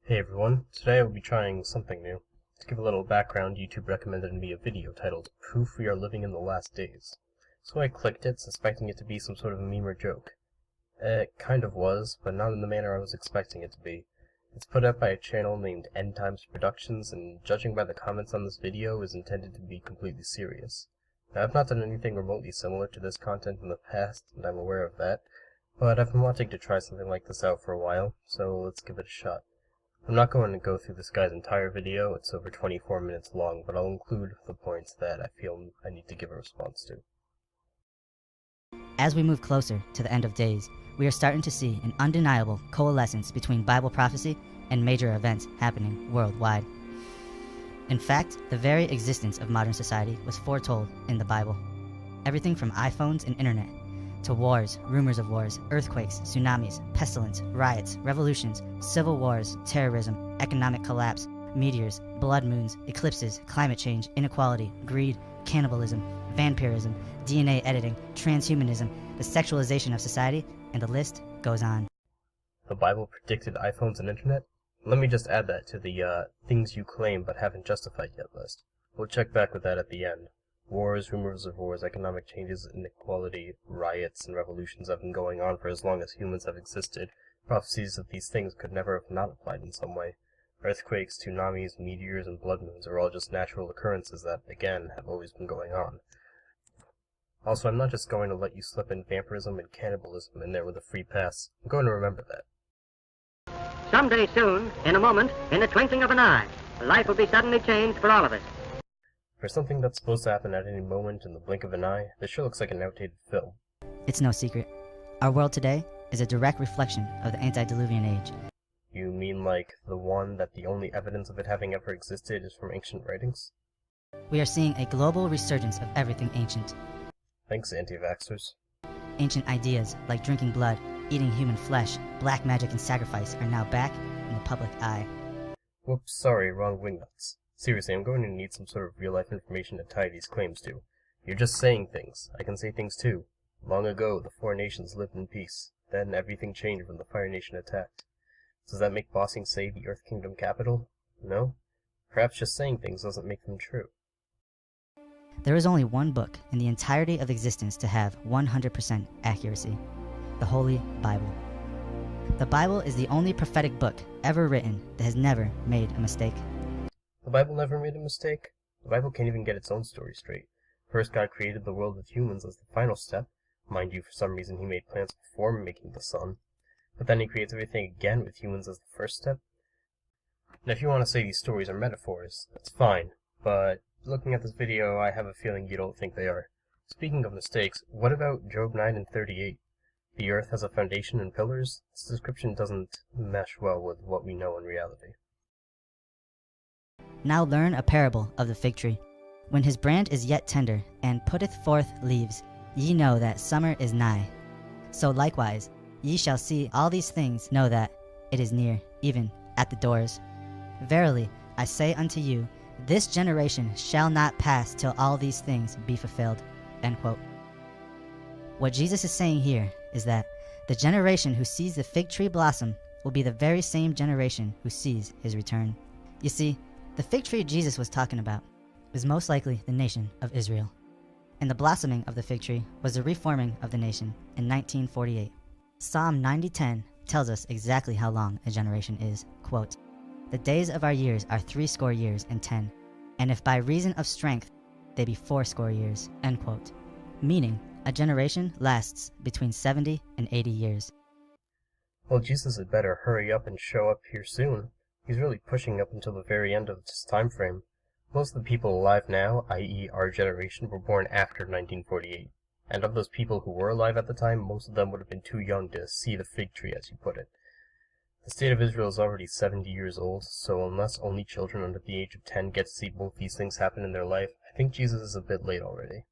Hey everyone, today I will be trying something new. To give a little background, YouTube recommended me a video titled Proof We Are Living in the Last Days. So I clicked it, suspecting it to be some sort of a meme or joke. It kind of was, but not in the manner I was expecting it to be. It's put up by a channel named End Times Productions, and judging by the comments on this video, is intended to be completely serious. Now, I've not done anything remotely similar to this content in the past, and I'm aware of that, but I've been wanting to try something like this out for a while, so let's give it a shot. I'm not going to go through this guy's entire video, it's over 24 minutes long, but I'll include the points that I feel I need to give a response to. As we move closer to the end of days, we are starting to see an undeniable coalescence between Bible prophecy and major events happening worldwide. In fact, the very existence of modern society was foretold in the Bible. Everything from iPhones and internet, to wars, rumors of wars, earthquakes, tsunamis, pestilence, riots, revolutions, civil wars, terrorism, economic collapse, meteors, blood moons, eclipses, climate change, inequality, greed, cannibalism, vampirism, DNA editing, transhumanism, the sexualization of society, and the list goes on. The Bible predicted iPhones and internet? Let me just add that to the things you claim but haven't justified yet list. We'll check back with that at the end. Wars, rumors of wars, economic changes, inequality, riots, and revolutions have been going on for as long as humans have existed. Prophecies of these things could never have not applied in some way. Earthquakes, tsunamis, meteors, and blood moons are all just natural occurrences that, again, have always been going on. Also, I'm not just going to let you slip in vampirism and cannibalism in there with a free pass. I'm going to remember that. Someday soon, in a moment, in the twinkling of an eye, life will be suddenly changed for all of us. For something that's supposed to happen at any moment in the blink of an eye, this sure looks like an outdated film. It's no secret. Our world today is a direct reflection of the antediluvian age. You mean like the one that the only evidence of it having ever existed is from ancient writings? We are seeing a global resurgence of everything ancient. Thanks, anti-vaxxers. Ancient ideas like drinking blood, eating human flesh, black magic, and sacrifice are now back in the public eye. Whoops, sorry, wrong wingnuts. Seriously, I'm going to need some sort of real-life information to tie these claims to. You're just saying things. I can say things too. Long ago, the four nations lived in peace. Then everything changed when the Fire Nation attacked. Does that make Bossing say the Earth Kingdom capital? No? Perhaps just saying things doesn't make them true. There is only one book in the entirety of existence to have 100% accuracy: the Holy Bible. The Bible is the only prophetic book ever written that has never made a mistake. The Bible never made a mistake. The Bible can't even get its own story straight. First, God created the world with humans as the final step. Mind you, for some reason he made plans before making the sun. But then he creates everything again with humans as the first step. Now if you want to say these stories are metaphors, that's fine. But looking at this video, I have a feeling you don't think they are. Speaking of mistakes, what about Job 9 and 38? The earth has a foundation and pillars? This description doesn't mesh well with what we know in reality. Now learn a parable of the fig tree. When his brand is yet tender, and putteth forth leaves, ye know that summer is nigh. So likewise, ye shall see all these things, know that it is near, even at the doors. Verily, I say unto you, this generation shall not pass till all these things be fulfilled. End quote. What Jesus is saying here is that the generation who sees the fig tree blossom will be the very same generation who sees his return. You see, the fig tree Jesus was talking about is most likely the nation of Israel. And the blossoming of the fig tree was the reforming of the nation in 1948. Psalm 90:10 tells us exactly how long a generation is. Quote, the days of our years are 80 years and 10, and if by reason of strength they be 80 years. End quote. Meaning, a generation lasts between 70 and 80 years. Well, Jesus had better hurry up and show up here soon. He's really pushing up until the very end of this time frame. Most of the people alive now, i.e. our generation, were born after 1948. And of those people who were alive at the time, most of them would have been too young to see the fig tree, as you put it. The state of Israel is already 70 years old, so unless only children under the age of 10 get to see both these things happen in their life, I think Jesus is a bit late already.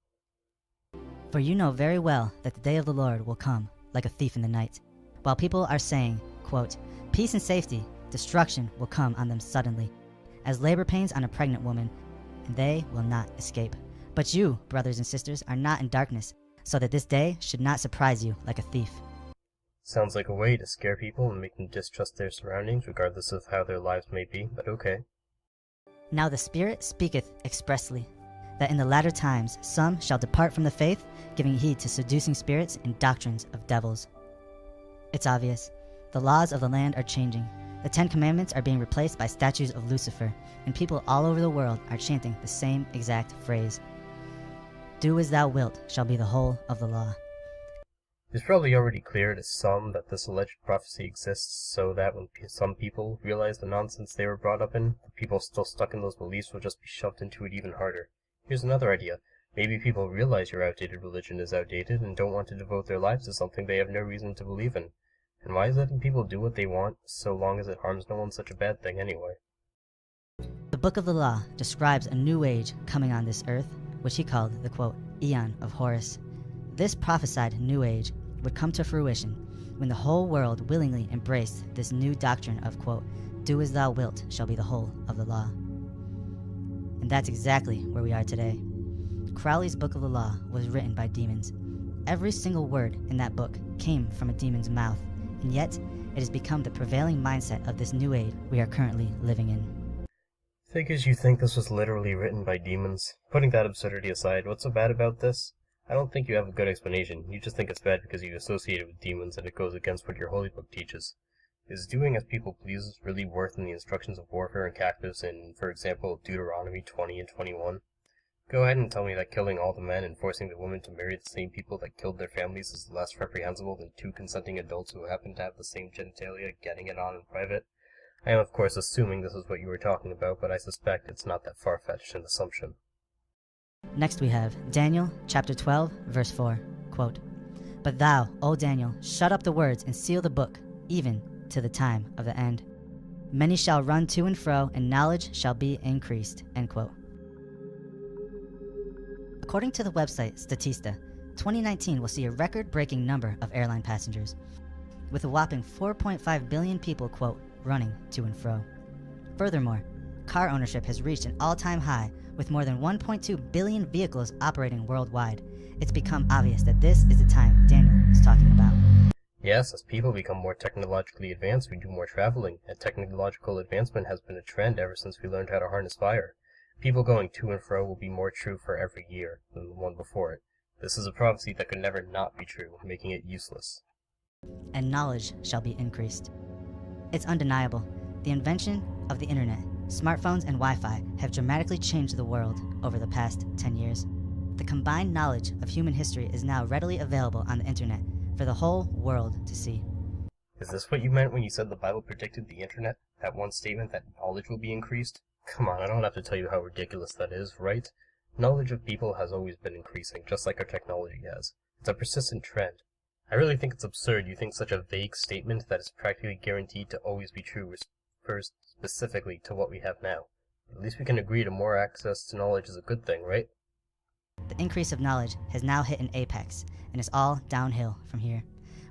For you know very well that the day of the Lord will come like a thief in the night. While people are saying, quote, peace and safety, destruction will come on them suddenly, as labor pains on a pregnant woman, and they will not escape. But you, brothers and sisters, are not in darkness, so that this day should not surprise you like a thief. Sounds like a way to scare people and make them distrust their surroundings, regardless of how their lives may be, but okay. Now the Spirit speaketh expressly, that in the latter times some shall depart from the faith, giving heed to seducing spirits and doctrines of devils. It's obvious. The laws of the land are changing. The 10 Commandments are being replaced by statues of Lucifer, and people all over the world are chanting the same exact phrase. Do as thou wilt shall be the whole of the law. It's probably already clear to some that this alleged prophecy exists so that when some people realize the nonsense they were brought up in, the people still stuck in those beliefs will just be shoved into it even harder. Here's another idea. Maybe people realize your outdated religion is outdated and don't want to devote their lives to something they have no reason to believe in. And why is letting people do what they want, so long as it harms no one, such a bad thing anyway? The Book of the Law describes a new age coming on this earth, which he called the, quote, Aeon of Horus. This prophesied new age would come to fruition when the whole world willingly embraced this new doctrine of, quote, do as thou wilt shall be the whole of the law. And that's exactly where we are today. Crowley's Book of the Law was written by demons. Every single word in that book came from a demon's mouth, and yet it has become the prevailing mindset of this new age we are currently living in. Figures you think this was literally written by demons? Putting that absurdity aside, what's so bad about this? I don't think you have a good explanation. You just think it's bad because you associate it with demons and it goes against what your holy book teaches. Is doing as people please really worth in the instructions of warfare and captives in, for example, Deuteronomy 20 and 21? Go ahead and tell me that killing all the men and forcing the women to marry the same people that killed their families is less reprehensible than 2 consenting adults who happen to have the same genitalia getting it on in private. I am of course assuming this is what you were talking about, but I suspect it's not that far-fetched an assumption. Next we have Daniel chapter 12, verse 4, quote, But thou, O Daniel, shut up the words and seal the book, even to the time of the end. Many shall run to and fro, and knowledge shall be increased, end quote. According to the website Statista, 2019 will see a record-breaking number of airline passengers, with a whopping 4.5 billion people, quote, running to and fro. Furthermore, car ownership has reached an all-time high, with more than 1.2 billion vehicles operating worldwide. It's become obvious that this is the time Daniel is talking about. Yes, as people become more technologically advanced, we do more traveling, and technological advancement has been a trend ever since we learned how to harness fire. People going to and fro will be more true for every year than the one before it. This is a prophecy that could never not be true, making it useless. And knowledge shall be increased. It's undeniable. The invention of the internet, smartphones, and Wi-Fi have dramatically changed the world over the past 10 years. The combined knowledge of human history is now readily available on the internet for the whole world to see. Is this what you meant when you said the Bible predicted the internet? That one statement that knowledge will be increased? Come on, I don't have to tell you how ridiculous that is, right? Knowledge of people has always been increasing, just like our technology has. It's a persistent trend. I really think it's absurd you think such a vague statement that is practically guaranteed to always be true refers specifically to what we have now. At least we can agree to more access to knowledge is a good thing, right? The increase of knowledge has now hit an apex, and it's all downhill from here.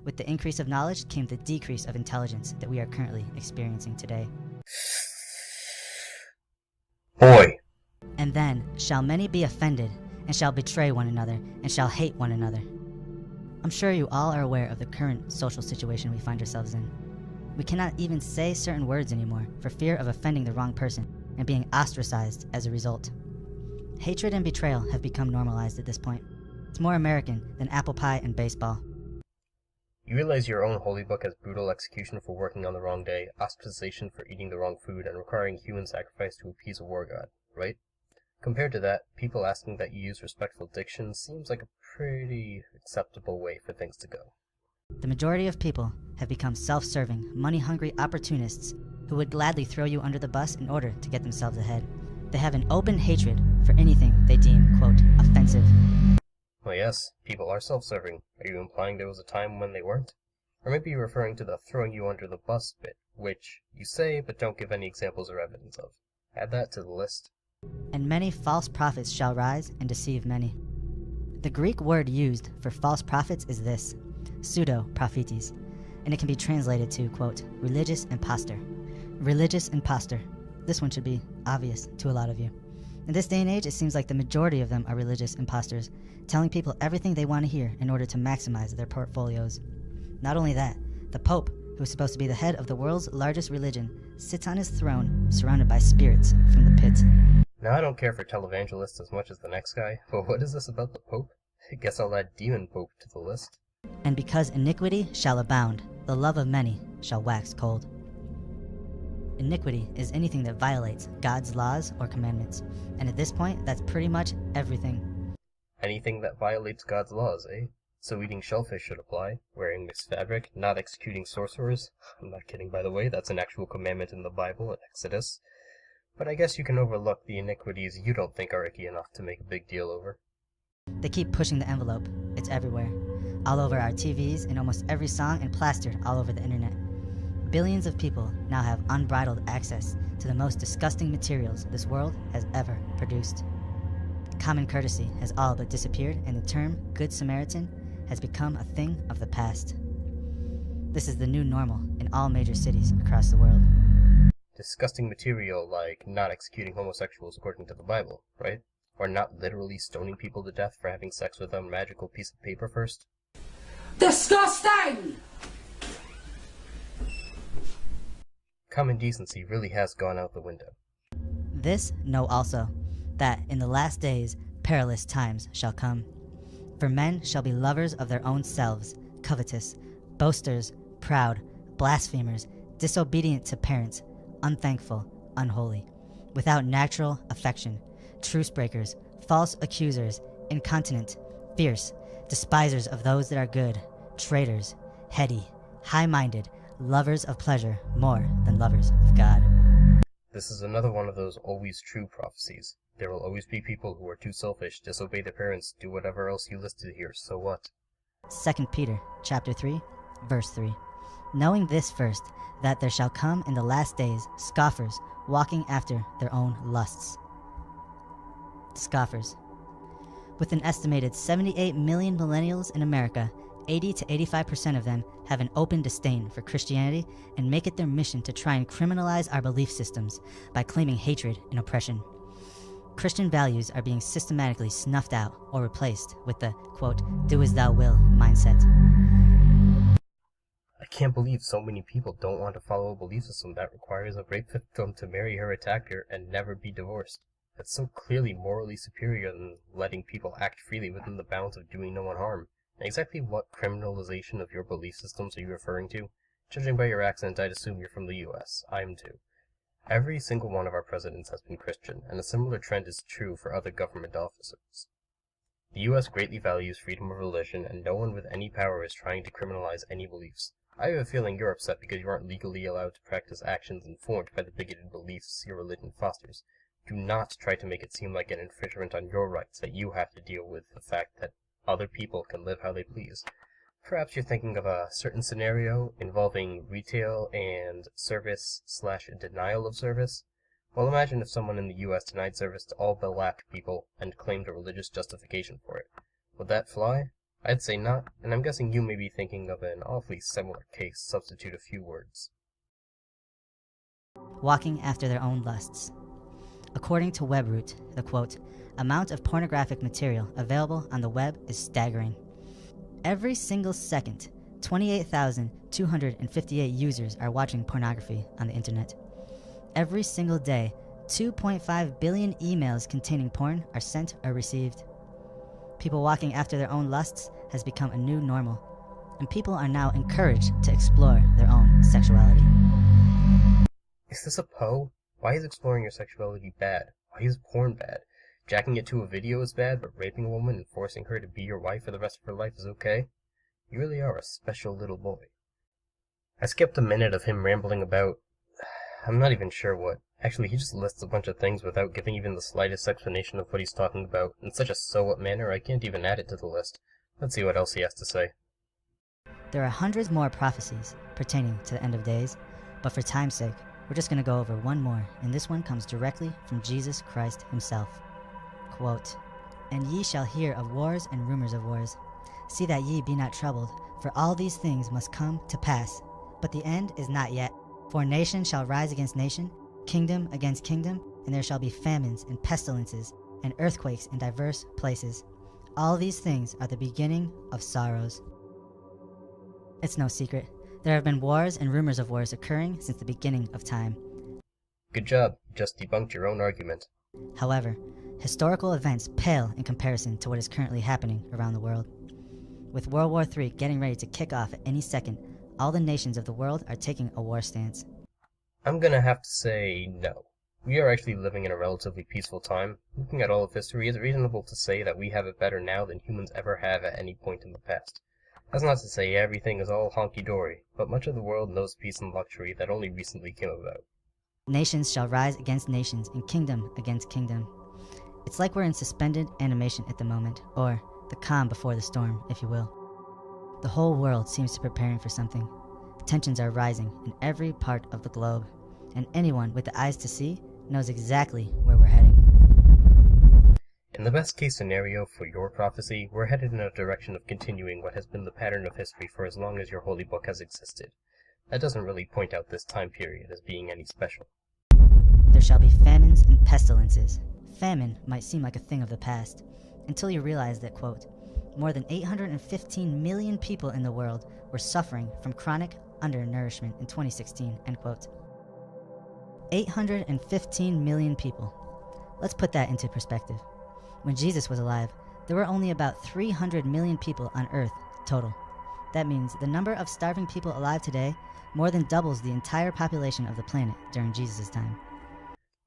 With the increase of knowledge came the decrease of intelligence that we are currently experiencing today. Boy! And then shall many be offended, and shall betray one another, and shall hate one another. I'm sure you all are aware of the current social situation we find ourselves in. We cannot even say certain words anymore for fear of offending the wrong person and being ostracized as a result. Hatred and betrayal have become normalized at this point. It's more American than apple pie and baseball. You realize your own holy book has brutal execution for working on the wrong day, ostracization for eating the wrong food, and requiring human sacrifice to appease a war god, right? Compared to that, people asking that you use respectful diction seems like a pretty acceptable way for things to go. The majority of people have become self-serving, money-hungry opportunists who would gladly throw you under the bus in order to get themselves ahead. They have an open hatred for anything they deem, quote, offensive. Well, yes, people are self-serving. Are you implying there was a time when they weren't? Or maybe you're referring to the throwing you under the bus bit, which you say but don't give any examples or evidence of. Add that to the list. And many false prophets shall rise and deceive many. The Greek word used for false prophets is this, pseudo-prophetes, and it can be translated to, quote, religious impostor. Religious impostor. This one should be obvious to a lot of you. In this day and age, it seems like the majority of them are religious imposters, telling people everything they want to hear in order to maximize their portfolios. Not only that, the Pope, who is supposed to be the head of the world's largest religion, sits on his throne surrounded by spirits from the pit. Now, I don't care for televangelists as much as the next guy, but what is this about the Pope? I guess I'll add Demon Pope to the list. And because iniquity shall abound, the love of many shall wax cold. Iniquity is anything that violates God's laws or commandments, and at this point, that's pretty much everything. Anything that violates God's laws, eh? So eating shellfish should apply, wearing mixed fabric, not executing sorcerers. I'm not kidding, by the way, that's an actual commandment in the Bible, in Exodus. But I guess you can overlook the iniquities you don't think are icky enough to make a big deal over. They keep pushing the envelope. It's everywhere. All over our TVs, in almost every song, and plastered all over the internet. Billions of people now have unbridled access to the most disgusting materials this world has ever produced. Common courtesy has all but disappeared, and the term Good Samaritan has become a thing of the past. This is the new normal in all major cities across the world. Disgusting material like not executing homosexuals according to the Bible, right? Or not literally stoning people to death for having sex with a magical piece of paper first. Disgusting! Common decency really has gone out the window. This know also, that in the last days perilous times shall come. For men shall be lovers of their own selves, covetous, boasters, proud, blasphemers, disobedient to parents, unthankful, unholy, without natural affection, truce breakers, false accusers, incontinent, fierce, despisers of those that are good, traitors, heady, high-minded, lovers of pleasure more than lovers of God. This is another one of those always true prophecies. There will always be people who are too selfish, disobey their parents, do whatever else you listed here, so what? 2 Peter chapter 3, verse 3. Knowing this first, that there shall come in the last days scoffers, walking after their own lusts. Scoffers. With an estimated 78 million millennials in America, 80 to 85% of them have an open disdain for Christianity and make it their mission to try and criminalize our belief systems by claiming hatred and oppression. Christian values are being systematically snuffed out or replaced with the, quote, do as thou will mindset. I can't believe so many people don't want to follow a belief system that requires a rape victim to marry her attacker and never be divorced. That's so clearly morally superior than letting people act freely within the bounds of doing no one harm. And exactly what criminalization of your belief systems are you referring to? Judging by your accent, I'd assume you're from the US. I am too. Every single one of our presidents has been Christian, and a similar trend is true for other government officers. The US greatly values freedom of religion, and no one with any power is trying to criminalize any beliefs. I have a feeling you're upset because you aren't legally allowed to practice actions informed by the bigoted beliefs your religion fosters. Do not try to make it seem like an infringement on your rights that you have to deal with the fact that other people can live how they please. Perhaps you're thinking of a certain scenario involving retail and service/denial of service. Well, imagine if someone in the US denied service to all black people and claimed a religious justification for it. Would that fly? I'd say not, and I'm guessing you may be thinking of an awfully similar case. Substitute a few words. Walking after their own lusts. According to WebRoot, the quote, amount of pornographic material available on the web is staggering. Every single second, 28,258 users are watching pornography on the internet. Every single day, 2.5 billion emails containing porn are sent or received. People walking after their own lusts has become a new normal, and people are now encouraged to explore their own sexuality. Is this a Poe? Why is exploring your sexuality bad? Why is porn bad? Jacking it to a video is bad, but raping a woman and forcing her to be your wife for the rest of her life is okay? You really are a special little boy. I skipped a minute of him rambling about... I'm not even sure what. Actually, he just lists a bunch of things without giving even the slightest explanation of what he's talking about, in such a so-what manner I can't even add it to the list. Let's see what else he has to say. There are hundreds more prophecies pertaining to the end of days, but for time's sake, we're just going to go over one more, and this one comes directly from Jesus Christ himself. Quote, and ye shall hear of wars and rumors of wars. See that ye be not troubled, for all these things must come to pass, but the end is not yet. For nation shall rise against nation, kingdom against kingdom, and there shall be famines and pestilences and earthquakes in diverse places. All these things are the beginning of sorrows. It's no secret. There have been wars and rumors of wars occurring since the beginning of time. Good job, you just debunked your own argument. However, historical events pale in comparison to what is currently happening around the world. With World War III getting ready to kick off at any second, all the nations of the world are taking a war stance. I'm gonna have to say no. We are actually living in a relatively peaceful time. Looking at all of history, it's reasonable to say that we have it better now than humans ever have at any point in the past. That's not to say everything is all honky-dory, but much of the world knows peace and luxury that only recently came about. Nations shall rise against nations, and kingdom against kingdom. It's like we're in suspended animation at the moment, or the calm before the storm, if you will. The whole world seems to be preparing for something. Tensions are rising in every part of the globe, and anyone with the eyes to see knows exactly where we're heading. In the best case scenario for your prophecy, we're headed in a direction of continuing what has been the pattern of history for as long as your holy book has existed. That doesn't really point out this time period as being any special. There shall be famines and pestilences. Famine might seem like a thing of the past, until you realize that, quote, more than 815 million people in the world were suffering from chronic undernourishment in 2016, end quote. 815 million people. Let's put that into perspective. When Jesus was alive, there were only about 300 million people on Earth total. That means the number of starving people alive today more than doubles the entire population of the planet during Jesus' time.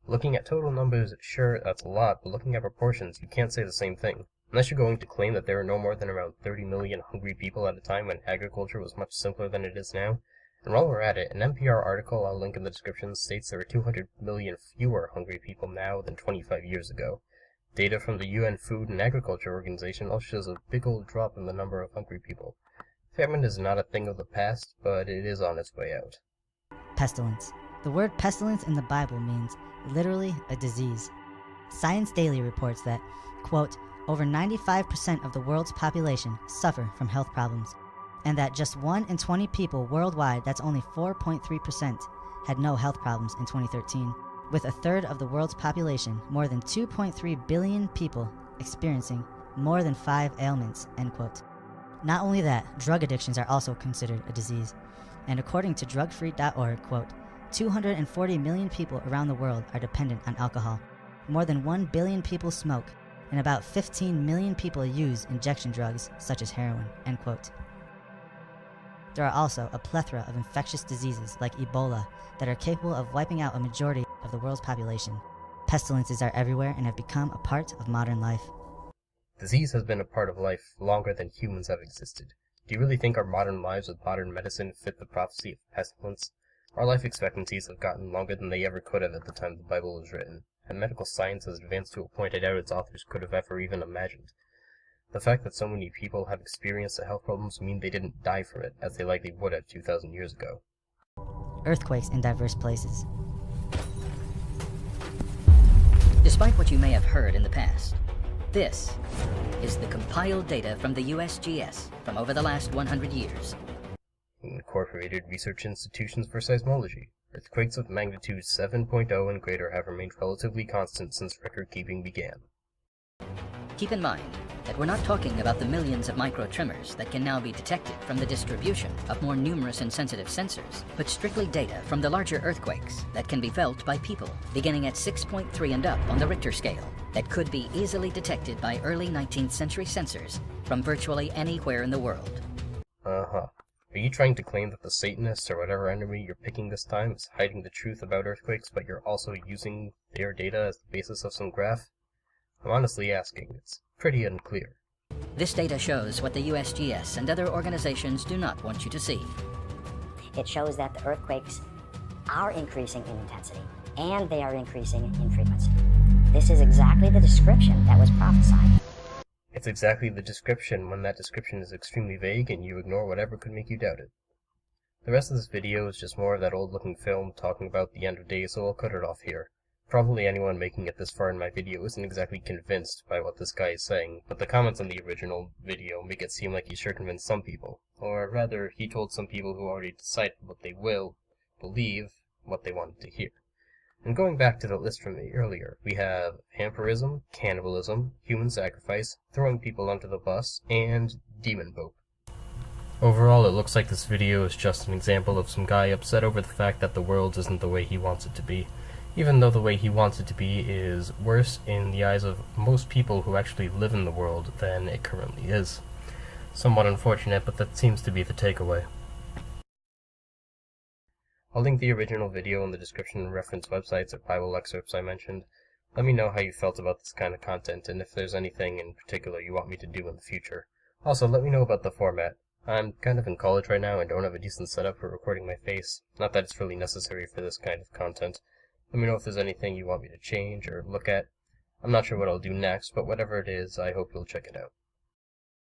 Looking at total numbers, sure, that's a lot, but looking at proportions, you can't say the same thing. Unless you're going to claim that there are no more than around 30 million hungry people at a time when agriculture was much simpler than it is now. And while we're at it, an NPR article I'll link in the description states there are 200 million fewer hungry people now than 25 years ago. Data from the UN Food and Agriculture Organization also shows a big old drop in the number of hungry people. Famine is not a thing of the past, but it is on its way out. Pestilence. The word pestilence in the Bible means literally a disease. Science Daily reports that, quote, over 95% of the world's population suffer from health problems, and that just 1 in 20 people worldwide, that's only 4.3%, had no health problems in 2013, with a third of the world's population, more than 2.3 billion people, experiencing more than 5 ailments, end quote. Not only that, drug addictions are also considered a disease, and according to drugfree.org, quote, 240 million people around the world are dependent on alcohol. More than 1 billion people smoke, and about 15 million people use injection drugs such as heroin, end quote. There are also a plethora of infectious diseases like Ebola that are capable of wiping out a majority of the world's population. Pestilences are everywhere and have become a part of modern life. Disease has been a part of life longer than humans have existed. Do you really think our modern lives with modern medicine fit the prophecy of pestilence? Our life expectancies have gotten longer than they ever could have at the time the Bible was written, and medical science has advanced to a point I doubt its authors could have ever even imagined. The fact that so many people have experienced the health problems mean they didn't die from it, as they likely would have 2,000 years ago. Earthquakes in diverse places. Despite what you may have heard in the past, this is the compiled data from the USGS from over the last 100 years. Incorporated Research Institutions for Seismology. Earthquakes of magnitude 7.0 and greater have remained relatively constant since record-keeping began. Keep in mind that we're not talking about the millions of micro-tremors that can now be detected from the distribution of more numerous and sensitive sensors, but strictly data from the larger earthquakes that can be felt by people, beginning at 6.3 and up on the Richter scale, that could be easily detected by early 19th century sensors from virtually anywhere in the world. Uh-huh. Are you trying to claim that the Satanists or whatever enemy you're picking this time is hiding the truth about earthquakes, but you're also using their data as the basis of some graph? I'm honestly asking. It's pretty unclear. This data shows what the USGS and other organizations do not want you to see. It shows that the earthquakes are increasing in intensity, and they are increasing in frequency. This is exactly the description that was prophesied. It's exactly the description when that description is extremely vague and you ignore whatever could make you doubt it. The rest of this video is just more of that old-looking film talking about the end of days, so I'll cut it off here. Probably anyone making it this far in my video isn't exactly convinced by what this guy is saying, but the comments on the original video make it seem like he sure convinced some people. Or rather, he told some people who already decided what they will believe what they wanted to hear. And going back to the list from earlier, we have vampirism, cannibalism, human sacrifice, throwing people onto the bus, and demon pope. Overall, it looks like this video is just an example of some guy upset over the fact that the world isn't the way he wants it to be, even though the way he wants it to be is worse in the eyes of most people who actually live in the world than it currently is. Somewhat unfortunate, but that seems to be the takeaway. I'll link the original video in the description and reference websites or Bible excerpts I mentioned. Let me know how you felt about this kind of content, and if there's anything in particular you want me to do in the future. Also, let me know about the format. I'm kind of in college right now and don't have a decent setup for recording my face. Not that it's really necessary for this kind of content. Let me know if there's anything you want me to change or look at. I'm not sure what I'll do next, but whatever it is, I hope you'll check it out.